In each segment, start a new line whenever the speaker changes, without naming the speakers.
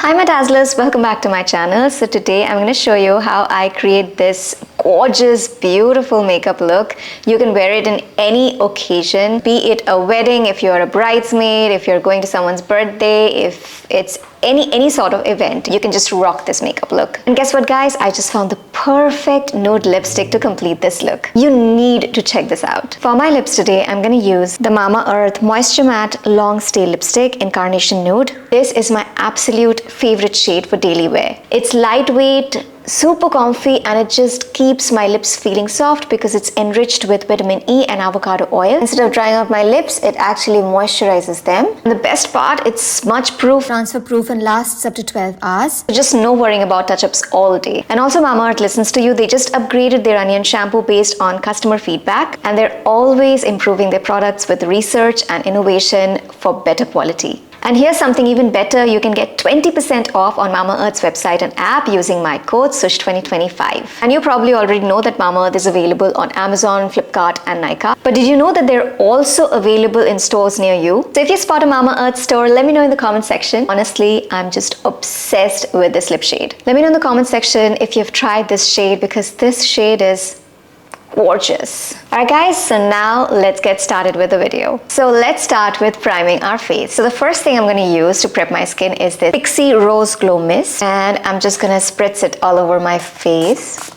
Hi my dazzlers, welcome back to my channel. So today I'm going to show you how I create this gorgeous, beautiful makeup look. You can wear it in any occasion, be it a wedding, if you're a bridesmaid, if you're going to someone's birthday, if it's any sort of event, you can just rock this makeup look. And guess what guys, I just found the perfect nude lipstick to complete this look. You need to check this out. For my lips today, I'm going to use the Mamaearth Moisture Matte Long Stay Lipstick in Carnation Nude. This is my absolute favorite shade for daily wear. It's lightweight, super comfy, and it just keeps my lips feeling soft because it's enriched with vitamin E and avocado oil. Instead of drying out my lips, it actually moisturizes them. And the best part, it's smudge proof, transfer proof, and lasts up to 12 hours. Just no worrying about touch-ups all day. And also Mamaearth listens to you. They just upgraded their onion shampoo based on customer feedback, and they're always improving their products with research and innovation for better quality. And here's something even better, you can get 20% off on Mamaearth's website and app using my code SUSH2025. And you probably already know that Mamaearth is available on Amazon, Flipkart and Nykaa. But did you know that they're also available in stores near you? So if you spot a Mamaearth store, let me know in the comment section. Honestly, I'm just obsessed with this lip shade. Let me know in the comment section if you've tried this shade, because this shade is gorgeous. Alright guys, so now let's get started with the video. So let's start with priming our face. So the first thing I'm going to use to prep my skin is this Pixie Rose Glow Mist, and I'm just going to spritz it all over my face.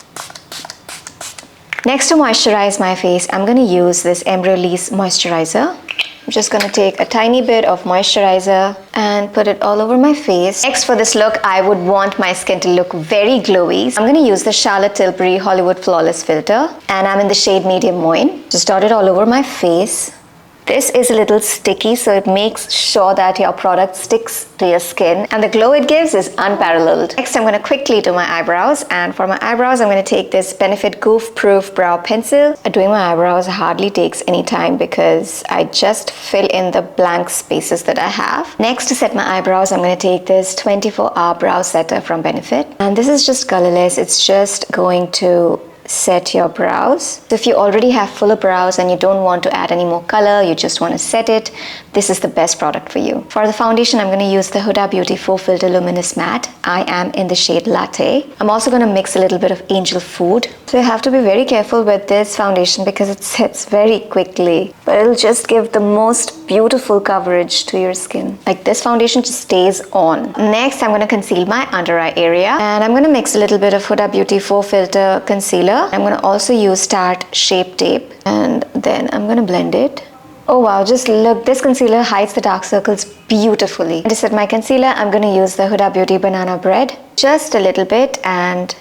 Next, to moisturize my face, I'm going to use this Embryolisse moisturizer. I'm just going to take a tiny bit of moisturizer and put it all over my face. Next, for this look, I would want my skin to look very glowy. So I'm going to use the Charlotte Tilbury Hollywood Flawless Filter, and I'm in the shade Medium Moin. Just dot it all over my face. This is a little sticky, so it makes sure that your product sticks to your skin, and the glow it gives is unparalleled. Next, I'm going to quickly do my eyebrows, and for my eyebrows, I'm going to take this Benefit Goof Proof Brow Pencil. Doing my eyebrows hardly takes any time because I just fill in the blank spaces that I have. Next, to set my eyebrows, I'm going to take this 24-hour Brow Setter from Benefit, and this is just colorless. It's just going to set your brows. So if you already have fuller brows and you don't want to add any more color, you just want to set it, this is the best product for you. For the foundation, I'm going to use the Huda Beauty Faux Filter Luminous Matte. I am in the shade Latte. I'm also going to mix a little bit of Angel Food. So you have to be very careful with this foundation because it sets very quickly, but it'll just give the most beautiful coverage to your skin. Like, this foundation just stays on. Next, I'm going to conceal my under eye area, and I'm going to mix a little bit of Huda Beauty Faux Filter Concealer. I'm going to also use Tarte Shape Tape, and then I'm going to blend it. Oh wow, just look, this concealer hides the dark circles beautifully. And to set my concealer, I'm going to use the Huda Beauty Banana Bread, just a little bit, and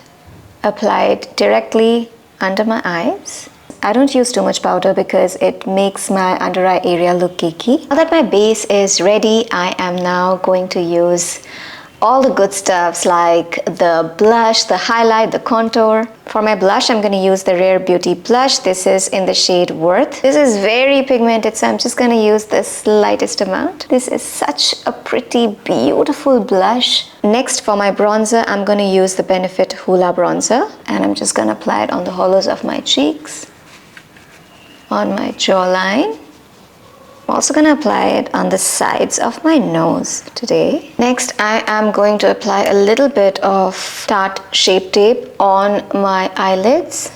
apply it directly under my eyes. I don't use too much powder because it makes my under eye area look cakey. Now that my base is ready, I am now going to use all the good stuffs like the blush, the highlight, the contour. For my blush, I'm going to use the Rare Beauty blush. This is in the shade Worth. This is very pigmented, so I'm just going to use the slightest amount. This is such a pretty, beautiful blush. Next, for my bronzer, I'm going to use the Benefit Hoola bronzer, and I'm just going to apply it on the hollows of my cheeks, on my jawline. I'm also going to apply it on the sides of my nose today. Next, I am going to apply a little bit of Tarte Shape Tape on my eyelids,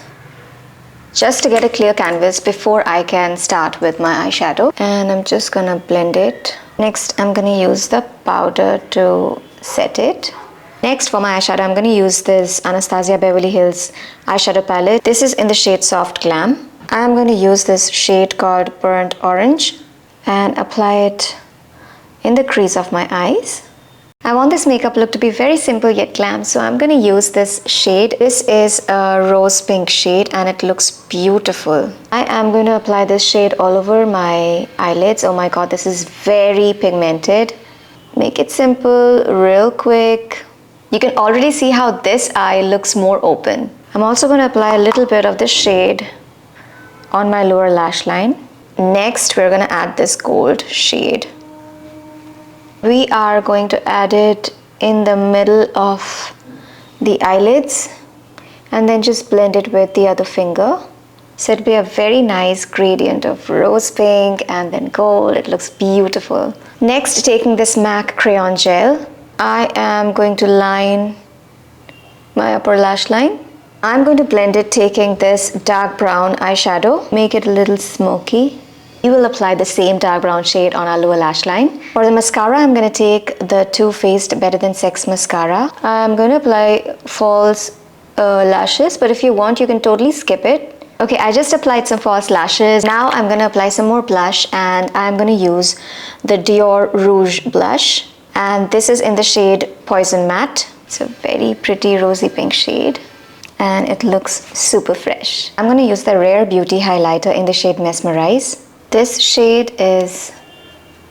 just to get a clear canvas before I can start with my eyeshadow. And I'm just going to blend it. Next, I'm going to use the powder to set it. Next, for my eyeshadow, I'm going to use this Anastasia Beverly Hills eyeshadow palette. This is in the shade Soft Glam. I'm going to use this shade called Burnt Orange and apply it in the crease of my eyes. I want this makeup look to be very simple yet glam, so I'm going to use this shade. This is a rose pink shade and it looks beautiful. I am going to apply this shade all over my eyelids. Oh my god, this is very pigmented. Make it simple, real quick. You can already see how this eye looks more open. I'm also going to apply a little bit of this shade on my lower lash line. Next, we're going to add this gold shade. We are going to add it in the middle of the eyelids and then just blend it with the other finger. So it'll be a very nice gradient of rose pink and then gold. It looks beautiful. Next, taking this MAC crayon gel, I am going to line my upper lash line. I'm going to blend it taking this dark brown eyeshadow, make it a little smoky. We will apply the same dark brown shade on our lower lash line. For the mascara, I'm going to take the Too Faced Better Than Sex mascara. I'm going to apply false lashes, but if you want, you can totally skip it. Okay, I just applied some false lashes. Now I'm going to apply some more blush, and I'm going to use the Dior Rouge blush. And this is in the shade Poison Matte. It's a very pretty rosy pink shade, and it looks super fresh. I'm going to use the Rare Beauty highlighter in the shade Mesmerize. This shade is,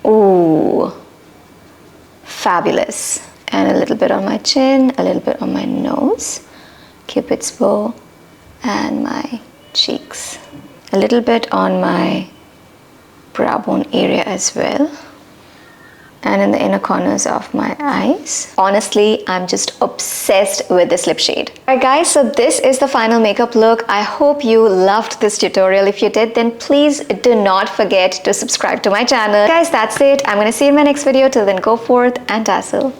ooh, fabulous. And a little bit on my chin, a little bit on my nose, Cupid's bow, and my cheeks. A little bit on my brow bone area as well, and in the inner corners of my eyes. Honestly, I'm just obsessed with this lip shade. Alright guys, so this is the final makeup look. I hope you loved this tutorial. If you did, then please do not forget to subscribe to my channel. Guys, that's it. I'm gonna see you in my next video. Till then, go forth and dazzle.